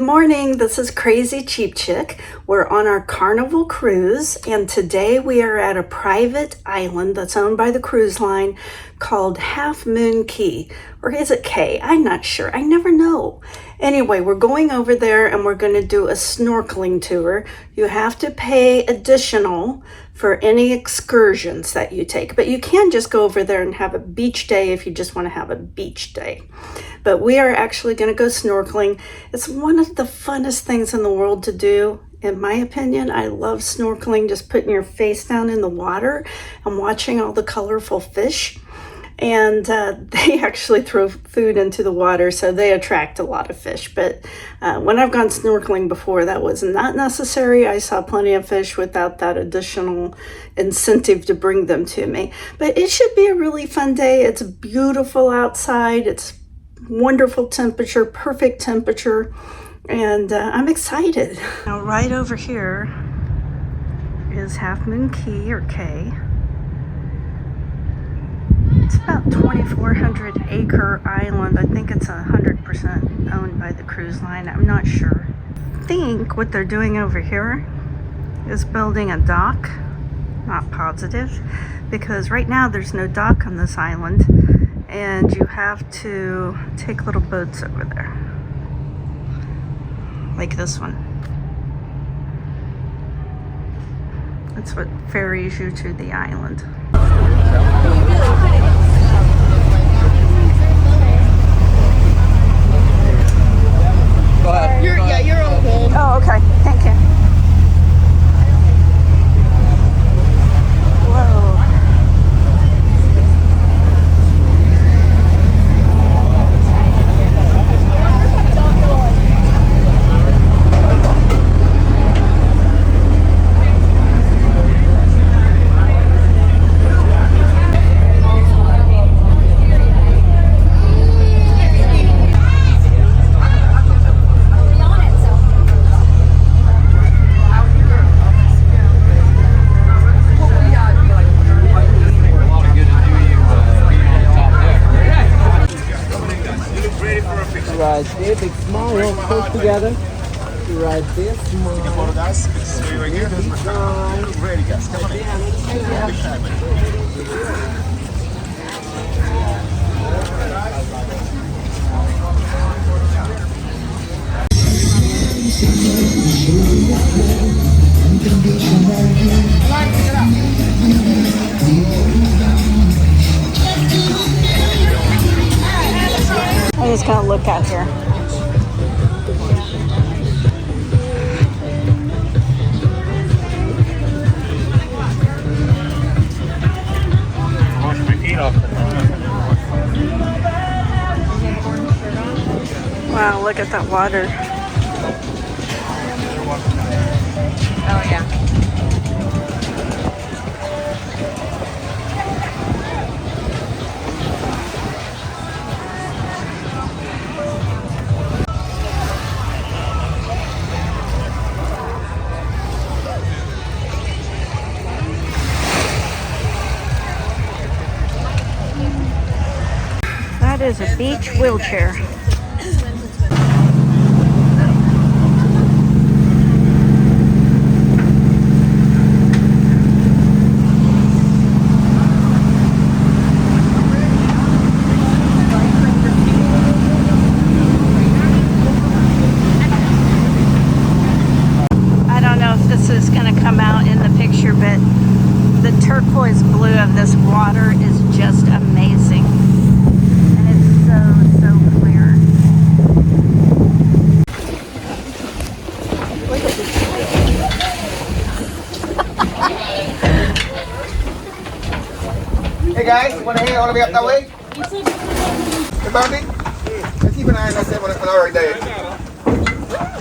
morning, this is Crazy Cheap Chick. We're on our Carnival cruise, and today we are at a private island that's owned by the cruise line called Half Moon Cay. Or is it Cay? I'm not sure. I never know. Anyway, we're going over there and we're going to do a snorkeling tour. You have to pay additional for any excursions that you take, but you can just go over there and have a beach day if you just want to have a beach day. But we are actually going to go snorkeling. It's one of the funnest things in the world to do. In my opinion, I love snorkeling, just putting your face down in the water and watching all the colorful fish. And they actually throw food into the water, so they attract a lot of fish. But when I've gone snorkeling before, that was not necessary. I saw plenty of fish without that additional incentive to bring them to me. But it should be a really fun day. It's beautiful outside. It's wonderful temperature, perfect temperature, and I'm excited. Now, right over here is Half Moon Cay, or Cay. It's about 2,400 acre island. I think it's 100% owned by the cruise line. I'm not sure. I think what they're doing over here is building a dock. Not positive, because right now there's no dock on this island, and you have to take little boats over there, like this one. That's what ferries you to the island. Go ahead. You're on hold. Oh, okay. Thank you. Whoa. Right there, big smile, close together. Right there, smile. Take a photo, guys. So you're here. Ready, guys. Come on in. I just gotta look out here. Wow, look at that water. Oh yeah. That is a beach wheelchair. I don't know if this is going to come out in the picture, but the turquoise blue of this water is just amazing. So clear. Look at this. Hey guys, wanna head all the way up that way? Hey Bobby, let's keep an eye on us on our right day.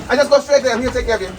I just go straight there. I'm here to take care of you.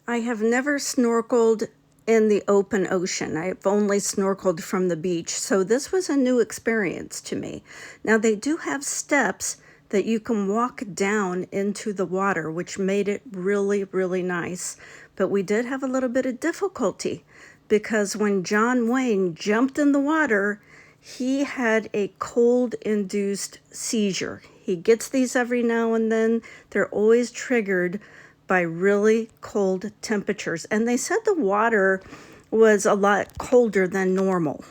I have never snorkeled in the open ocean. I've only snorkeled from the beach, so this was a new experience to me. Now, they do have steps that you can walk down into the water, which made it really, really nice. But we did have a little bit of difficulty because when John Wayne jumped in the water, he had a cold-induced seizure. He gets these every now and then. They're always triggered by really cold temperatures. And they said the water was a lot colder than normal.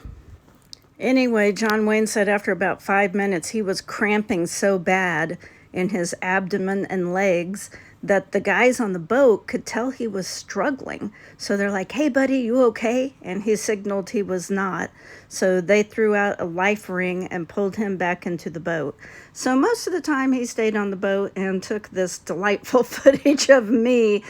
Anyway, John Wayne said after about 5 minutes, he was cramping so bad in his abdomen and legs that the guys on the boat could tell he was struggling. So they're like, "Hey, buddy, you okay?" And he signaled he was not. So they threw out a life ring and pulled him back into the boat. So most of the time he stayed on the boat and took this delightful footage of me.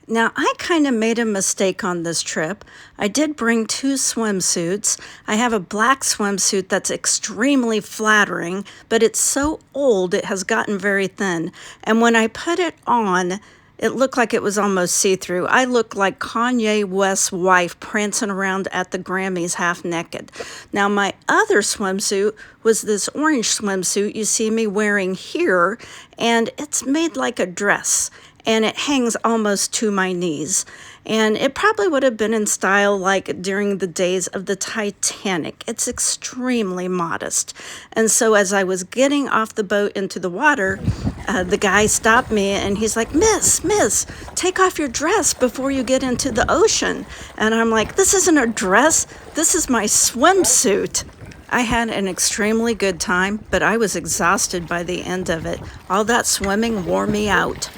Now, I kind of made a mistake on this trip. I did bring 2 swimsuits. I have a black swimsuit that's extremely flattering, but it's so old it has gotten very thin. And when I put it on, it looked like it was almost see-through. I looked like Kanye West's wife prancing around at the Grammys half naked. Now, my other swimsuit was this orange swimsuit you see me wearing here, and it's made like a dress. And it hangs almost to my knees. And it probably would have been in style like during the days of the Titanic. It's extremely modest. And so as I was getting off the boat into the water, the guy stopped me and he's like, Miss, take off your dress before you get into the ocean. And I'm like, this isn't a dress, this is my swimsuit. I had an extremely good time, but I was exhausted by the end of it. All that swimming wore me out.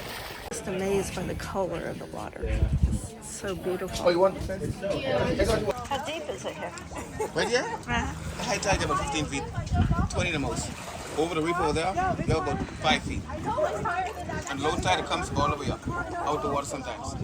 Just amazed by the color of the water. It's so beautiful. Oh, you want? How deep is it here? Right here? The high tide is about 15 feet, 20 the most. Over the reef over there, they're about 5 feet. And low tide it comes all the way up, out the water sometimes.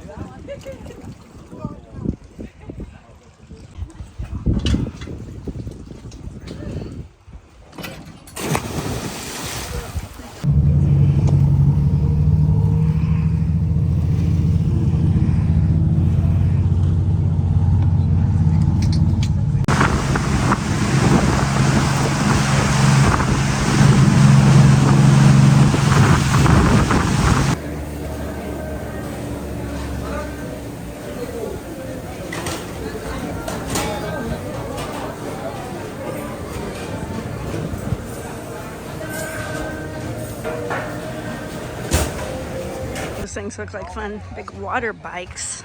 Those things look like fun, big water bikes.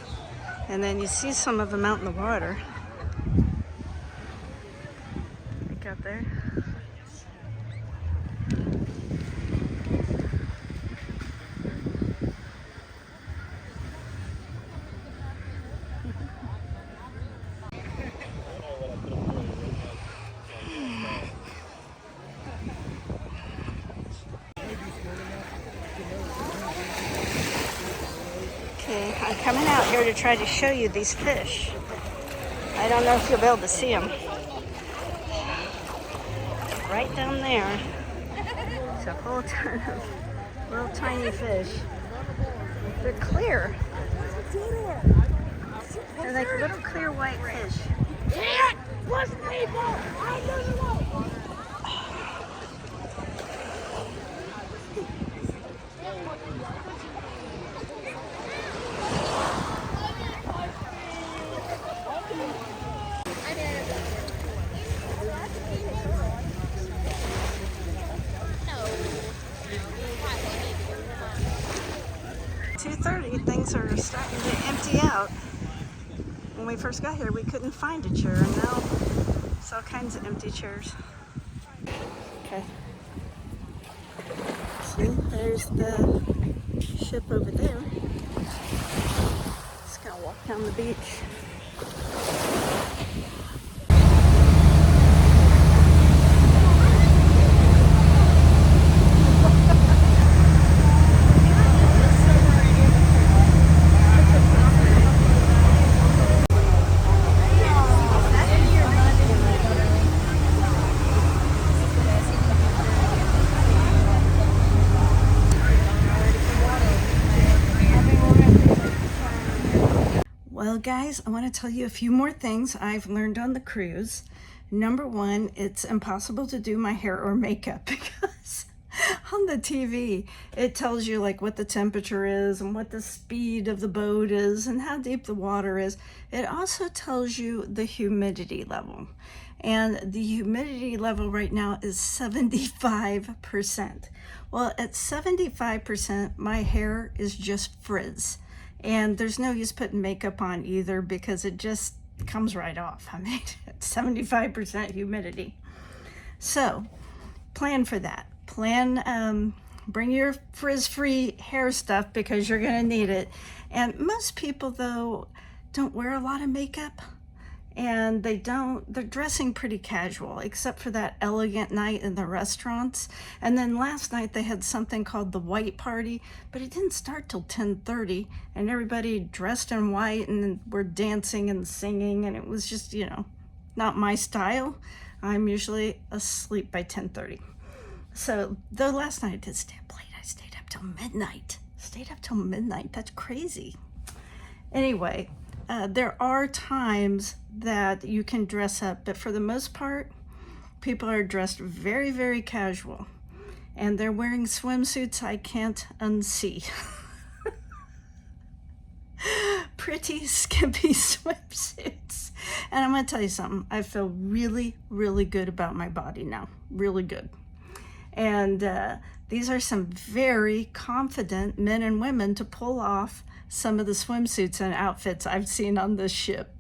And then you see some of them out in the water. Look out there. Okay, I'm coming out here to try to show you these fish. I don't know if you'll be able to see them. Right down there, it's a whole ton of little tiny fish. They're clear. They're like little clear white fish. Things are starting to empty out. When we first got here, we couldn't find a chair, and now it's all kinds of empty chairs. Okay. See, there's the ship over there. Just gonna walk down the beach. Well, guys, I want to tell you a few more things I've learned on the cruise. Number one, it's impossible to do my hair or makeup because On the TV, it tells you like what the temperature is and what the speed of the boat is and how deep the water is. It also tells you the humidity level. And the humidity level right now is 75%. Well, at 75%, my hair is just frizz. And there's no use putting makeup on either because it just comes right off. I mean, it's 75% humidity. So plan for that. Bring your frizz-free hair stuff because you're gonna need it. And most people though don't wear a lot of makeup, and they're dressing pretty casual except for that elegant night in the restaurants. And then last night they had something called the white party, but it didn't start till 10:30, and everybody dressed in white and were dancing and singing, and it was just, you know, not my style. I'm usually asleep by 10:30. So, though last night I did stay up late, I stayed up till midnight. That's crazy. Anyway, there are times that you can dress up, but for the most part, people are dressed very, very casual. And they're wearing swimsuits I can't unsee. Pretty skimpy swimsuits. And I'm gonna tell you something, I feel really, really good about my body now. Really good. And these are some very confident men and women to pull off some of the swimsuits and outfits I've seen on this ship.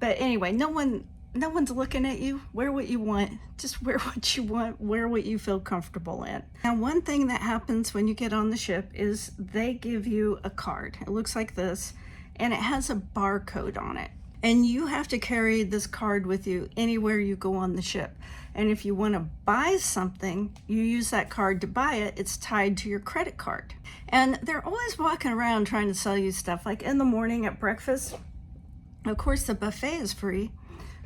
But anyway, no one's looking at you. Wear what you want. Just wear what you want. Wear what you feel comfortable in. Now, one thing that happens when you get on the ship is they give you a card. It looks like this, and it has a barcode on it. And you have to carry this card with you anywhere you go on the ship. And if you want to buy something, you use that card to buy it. It's tied to your credit card. And they're always walking around trying to sell you stuff. Like in the morning at breakfast, of course the buffet is free.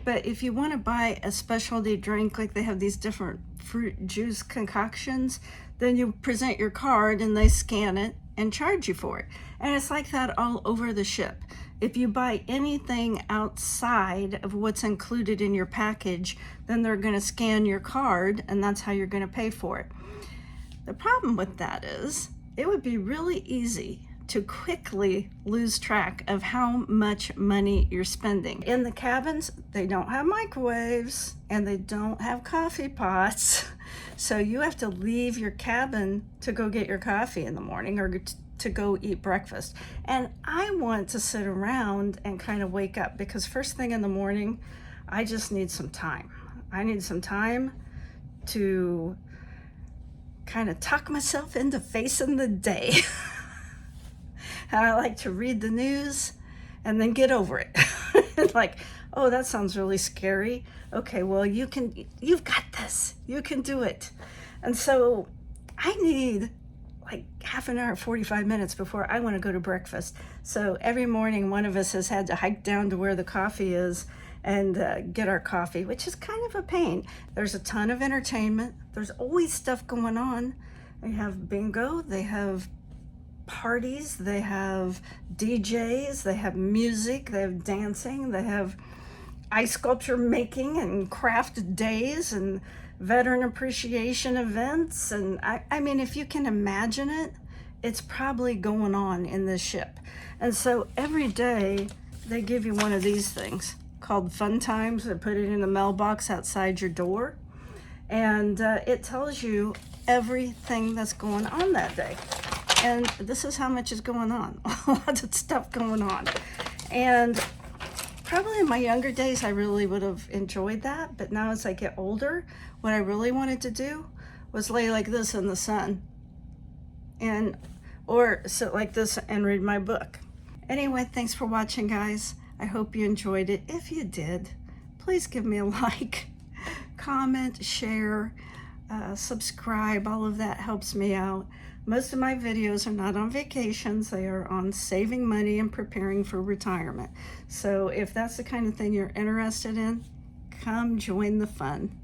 But if you want to buy a specialty drink, like they have these different fruit juice concoctions, then you present your card and they scan it and charge you for it. And it's like that all over the ship. If you buy anything outside of what's included in your package, then they're going to scan your card, and that's how you're going to pay for it. The problem with that is it would be really easy to quickly lose track of how much money you're spending. In the cabins, they don't have microwaves and they don't have coffee pots. So you have to leave your cabin to go get your coffee in the morning or to go eat breakfast. And I want to sit around and kind of wake up because first thing in the morning, I just need some time. I need some time to kind of talk myself into facing the day. And I like to read the news and then get over it. Like, oh, that sounds really scary. Okay, well, you've got this. You can do it. And so I need like half an hour, 45 minutes before I want to go to breakfast. So every morning, one of us has had to hike down to where the coffee is and get our coffee, which is kind of a pain. There's a ton of entertainment. There's always stuff going on. They have bingo, they have parties, they have DJs, they have music, they have dancing, they have ice sculpture making and craft days and veteran appreciation events. And I mean, if you can imagine it, it's probably going on in this ship. And so every day they give you one of these things called Fun Times. They put it in the mailbox outside your door. And it tells you everything that's going on that day. And this is how much is going on. A lot of stuff going on. And probably in my younger days, I really would have enjoyed that. But now as I get older, what I really wanted to do was lay like this in the sun. Or sit like this and read my book. Anyway, thanks for watching, guys. I hope you enjoyed it. If you did, please give me a like, comment, share, subscribe. All of that helps me out. Most of my videos are not on vacations. They are on saving money and preparing for retirement. So if that's the kind of thing you're interested in, come join the fun.